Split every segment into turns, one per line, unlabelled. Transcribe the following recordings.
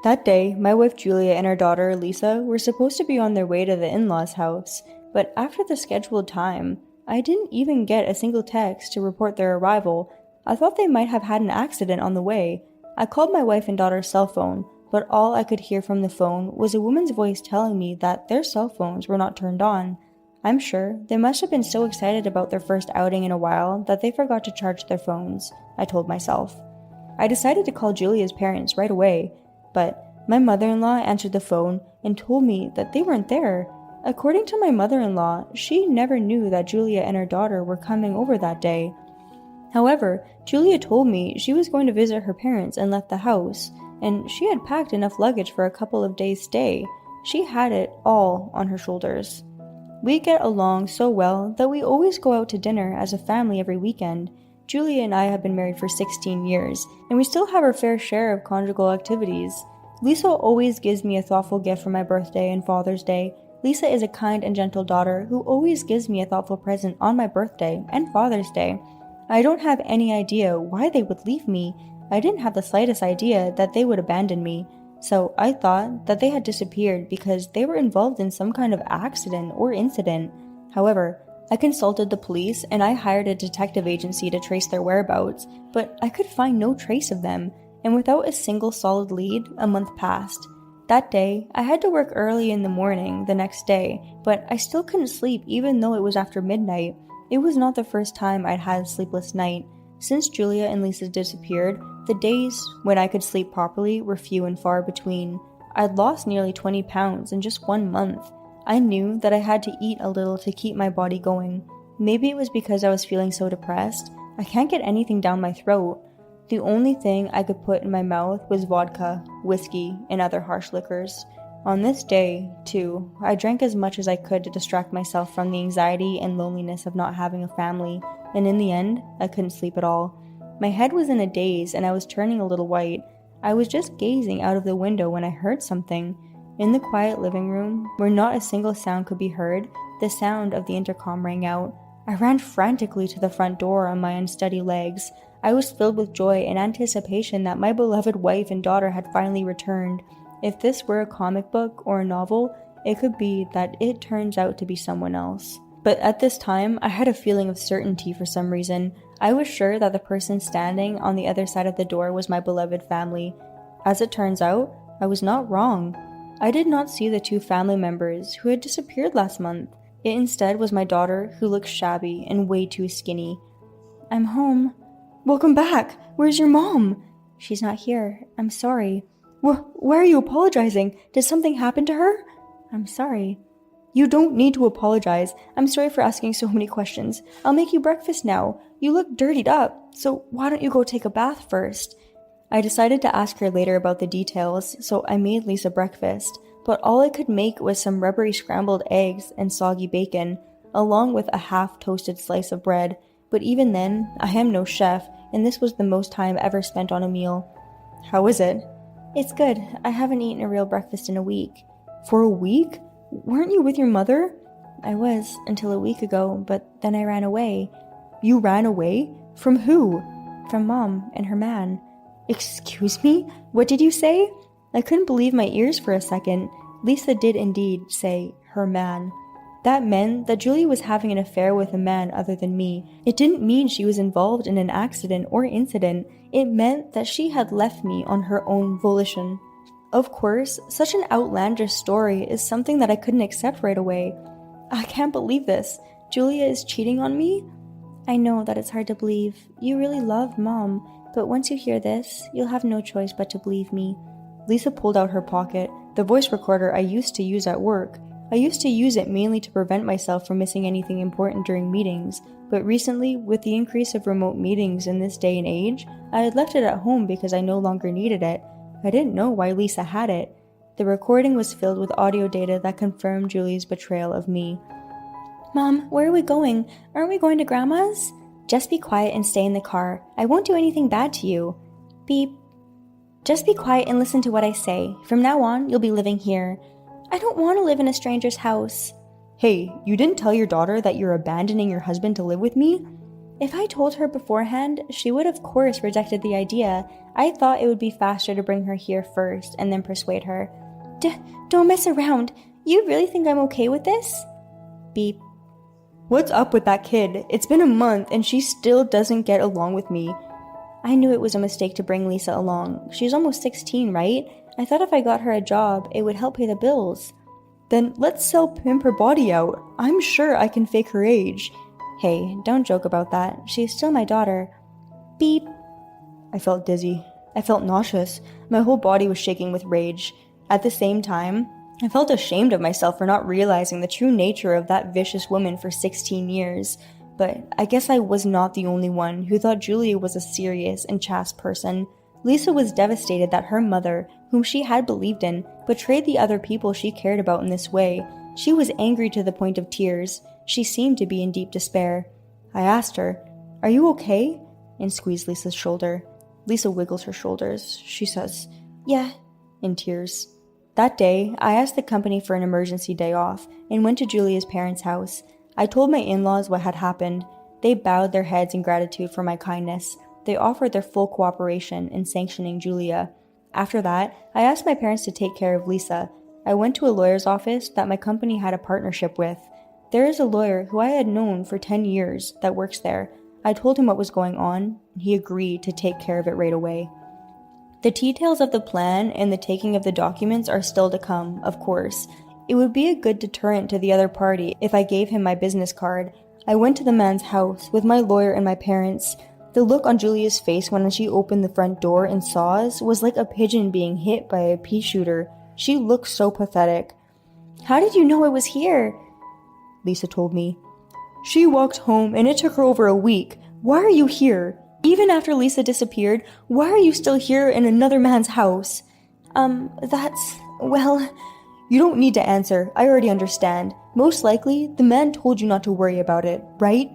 That day, my wife Julia and our daughter Lisa were supposed to be on their way to the in-laws' house, but after the scheduled time, I didn't even get a single text to report their arrival. I thought they might have had an accident on the way. I called my wife and daughter's cell phone, but all I could hear from the phone was a woman's voice telling me that their cell phones were not turned on. I'm sure they must have been so excited about their first outing in a while that they forgot to charge their phones, I told myself. I decided to call Julia's parents right away, but my mother-in-law answered the phone and told me that they weren't there. According to my mother-in-law, she never knew that Julia and her daughter were coming over that day. However, Julia told me she was going to visit her parents and left the house, and she had packed enough luggage for a couple of days' stay. She had it all on her shoulders. We get along so well that we always go out to dinner as a family every weekend. Julia and I have been married for 16 years, and we still have our fair share of conjugal activities. Lisa always gives me a thoughtful gift for my birthday and Father's Day. Lisa is a kind and gentle daughter who always gives me a thoughtful present on my birthday and Father's Day. I don't have any idea why they would leave me. I didn't have the slightest idea that they would abandon me. So I thought that they had disappeared because they were involved in some kind of accident or incident. However, I consulted the police and I hired a detective agency to trace their whereabouts, but I could find no trace of them, and without a single solid lead, a month passed. That day, I had to work early in the morning the next day, but I still couldn't sleep even though it was after midnight. It was not the first time I'd had a sleepless night. Since Julia and Lisa disappeared, the days when I could sleep properly were few and far between. I'd lost nearly 20 pounds in just 1 month. I knew that I had to eat a little to keep my body going. Maybe it was because I was feeling so depressed. I can't get anything down my throat. The only thing I could put in my mouth was vodka, whiskey, and other harsh liquors. On this day, too, I drank as much as I could to distract myself from the anxiety and loneliness of not having a family, and in the end, I couldn't sleep at all. My head was in a daze and I was turning a little white. I was just gazing out of the window when I heard something. In the quiet living room, where not a single sound could be heard, the sound of the intercom rang out. I ran frantically to the front door on my unsteady legs. I was filled with joy and anticipation that my beloved wife and daughter had finally returned. If this were a comic book or a novel, it could be that it turns out to be someone else. But at this time, I had a feeling of certainty for some reason. I was sure that the person standing on the other side of the door was my beloved family. As it turns out, I was not wrong. I did not see the 2 family members who had disappeared last month. It instead was my daughter, who looked shabby and way too skinny. "I'm home." "Welcome back! Where's your mom?" "She's not here. I'm sorry." Why are you apologizing? Did something happen to her?" "I'm sorry." "You don't need to apologize. I'm sorry for asking so many questions. I'll make you breakfast now. You look dirtied up, so why don't you go take a bath first?" I decided to ask her later about the details, so I made Lisa breakfast, but all I could make was some rubbery scrambled eggs and soggy bacon, along with a half-toasted slice of bread. But even then, I am no chef, and this was the most time ever spent on a meal. "How is it?" "It's good. I haven't eaten a real breakfast in a week." "For a week? Weren't you with your mother?" "I was, until a week ago, but then I ran away." "You ran away? From who?" "From Mom and her man." "Excuse me? What did you say?" I couldn't believe my ears for a second. Lisa did indeed say, "her man." That meant that Julia was having an affair with a man other than me. It didn't mean she was involved in an accident or incident. It meant that she had left me on her own volition. Of course, such an outlandish story is something that I couldn't accept right away. I can't believe this. Julia is cheating on me? "I know that it's hard to believe. You really love Mom, but once you hear this, you'll have no choice but to believe me." Lisa pulled out her pocket, the voice recorder I used to use at work. I used to use it mainly to prevent myself from missing anything important during meetings, but recently, with the increase of remote meetings in this day and age, I had left it at home because I no longer needed it. I didn't know why Lisa had it. The recording was filled with audio data that confirmed Julie's betrayal of me. "Mom, where are we going? Aren't we going to Grandma's?" "Just be quiet and stay in the car. I won't do anything bad to you." "Beep. Just be quiet and listen to what I say. From now on, you'll be living here." "I don't want to live in a stranger's house." "Hey, you didn't tell your daughter that you're abandoning your husband to live with me?" If I told her beforehand, she would of course rejected the idea. I thought it would be faster to bring her here first and then persuade her. Don't mess around. You really think I'm okay with this? Beep. What's up with that kid? It's been a month and she still doesn't get along with me. I knew it was a mistake to bring Lisa along. She's almost 16, right? I thought if I got her a job, it would help pay the bills. Then let's pimp her body out. I'm sure I can fake her age. Hey, don't joke about that. She's still my daughter. Beep. I felt dizzy. I felt nauseous. My whole body was shaking with rage. At the same time, I felt ashamed of myself for not realizing the true nature of that vicious woman for 16 years. But I guess I was not the only one who thought Julia was a serious and chaste person. Lisa was devastated that her mother, whom she had believed in, betrayed the other people she cared about in this way. She was angry to the point of tears. She seemed to be in deep despair. I asked her, "Are you okay?" and squeezed Lisa's shoulder. Lisa wiggles her shoulders. She says, "Yeah," in tears. That day, I asked the company for an emergency day off and went to Julia's parents' house. I told my in-laws what had happened. They bowed their heads in gratitude for my kindness. They offered their full cooperation in sanctioning Julia. After that, I asked my parents to take care of Lisa. I went to a lawyer's office that my company had a partnership with. There is a lawyer who I had known for 10 years that works there. I told him what was going on, and he agreed to take care of it right away. The details of the plan and the taking of the documents are still to come, of course. It would be a good deterrent to the other party if I gave him my business card. I went to the man's house with my lawyer and my parents. The look on Julia's face when she opened the front door and saw us was like a pigeon being hit by a pea shooter. She looked so pathetic. "How did you know I was here?" Lisa told me. "She walked home and it took her over a week. Why are you here? Even after Lisa disappeared, why are you still here in another man's house?" Well, you don't need to answer. I already understand. Most likely, the man told you not to worry about it, right?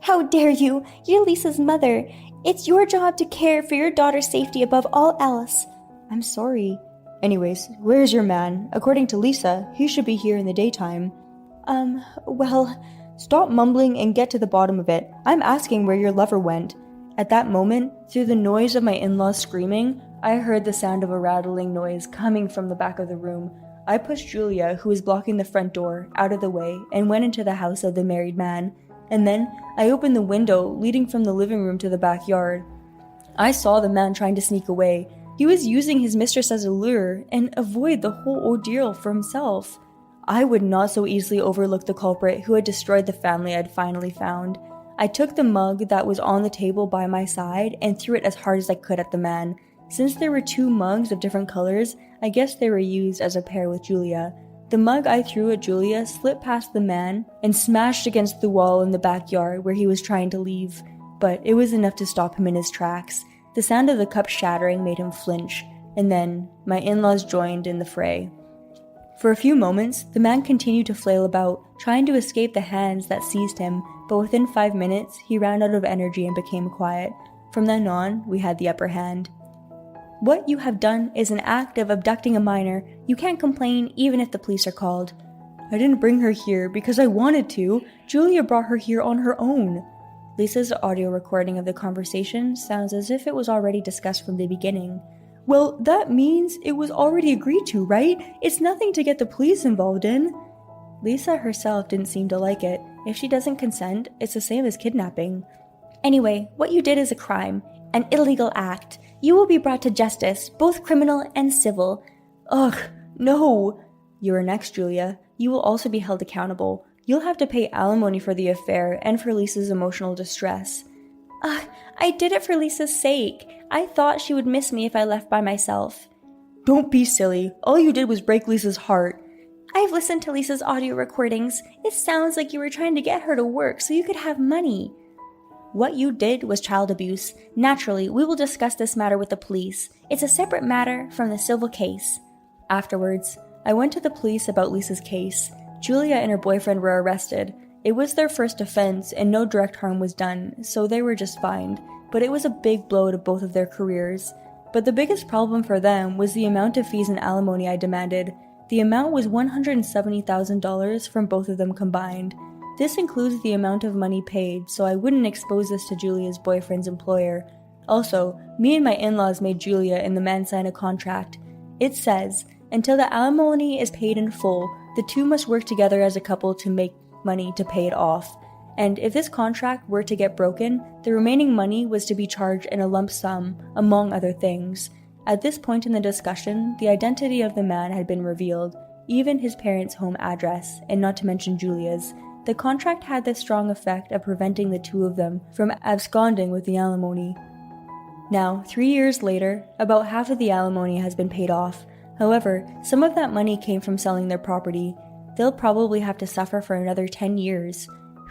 "How dare you? You're Lisa's mother. It's your job to care for your daughter's safety above all else." "I'm sorry." "Anyways, where's your man? According to Lisa, he should be here in the daytime." Well, stop mumbling and get to the bottom of it. I'm asking where your lover went." At that moment, through the noise of my in-laws screaming, I heard the sound of a rattling noise coming from the back of the room. I pushed Julia, who was blocking the front door, out of the way and went into the house of the married man. And then I opened the window leading from the living room to the backyard. I saw the man trying to sneak away. He was using his mistress as a lure and avoid the whole ordeal for himself. I would not so easily overlook the culprit who had destroyed the family I had finally found. I took the mug that was on the table by my side and threw it as hard as I could at the man. Since there were two mugs of different colors, I guess they were used as a pair with Julia. The mug I threw at Julia slipped past the man and smashed against the wall in the backyard where he was trying to leave, but it was enough to stop him in his tracks. The sound of the cup shattering made him flinch, and then my in-laws joined in the fray. For a few moments, the man continued to flail about, trying to escape the hands that seized him, but within 5 minutes, he ran out of energy and became quiet. From then on, we had the upper hand. "What you have done is an act of abducting a minor. You can't complain even if the police are called." "I didn't bring her here because I wanted to. Julia brought her here on her own." Lisa's audio recording of the conversation sounds as if it was already discussed from the beginning. "Well, that means it was already agreed to, right? It's nothing to get the police involved in." Lisa herself didn't seem to like it. If she doesn't consent, it's the same as kidnapping. "Anyway, what you did is a crime, an illegal act. You will be brought to justice, both criminal and civil." "Ugh, no." "You are next, Julia. You will also be held accountable. You'll have to pay alimony for the affair and for Lisa's emotional distress." I did it for Lisa's sake. I thought she would miss me if I left by myself." "Don't be silly. All you did was break Lisa's heart." "I've listened to Lisa's audio recordings. It sounds like you were trying to get her to work so you could have money." "What you did was child abuse. Naturally, we will discuss this matter with the police. It's a separate matter from the civil case." Afterwards, I went to the police about Lisa's case. Julia and her boyfriend were arrested. It was their first offense and no direct harm was done, so they were just fined. But it was a big blow to both of their careers. But the biggest problem for them was the amount of fees and alimony I demanded. The amount was $170,000 from both of them combined. This includes the amount of money paid, so I wouldn't expose this to Julia's boyfriend's employer. Also, me and my in-laws made Julia and the man sign a contract. It says, until the alimony is paid in full, the two must work together as a couple to make money to pay it off. And if this contract were to get broken, the remaining money was to be charged in a lump sum, among other things. At this point in the discussion, the identity of the man had been revealed, even his parents' home address, and not to mention Julia's. The contract had the strong effect of preventing the two of them from absconding with the alimony. Now, 3 years later, about half of the alimony has been paid off. However, some of that money came from selling their property. They'll probably have to suffer for another 10 years.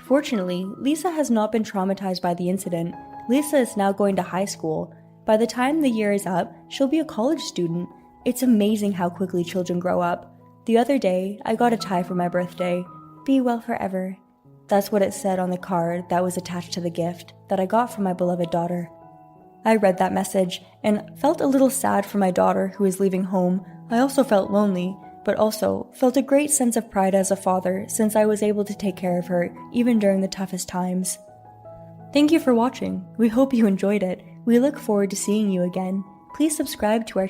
Fortunately, Lisa has not been traumatized by the incident. Lisa is now going to high school. By the time the year is up, she'll be a college student. It's amazing how quickly children grow up. The other day, I got a tie for my birthday. Be well forever. That's what it said on the card that was attached to the gift that I got from my beloved daughter. I read that message and felt a little sad for my daughter who is leaving home. I also felt lonely, but also felt a great sense of pride as a father since I was able to take care of her even during the toughest times. Thank you for watching. We hope you enjoyed it. We look forward to seeing you again. Please subscribe to our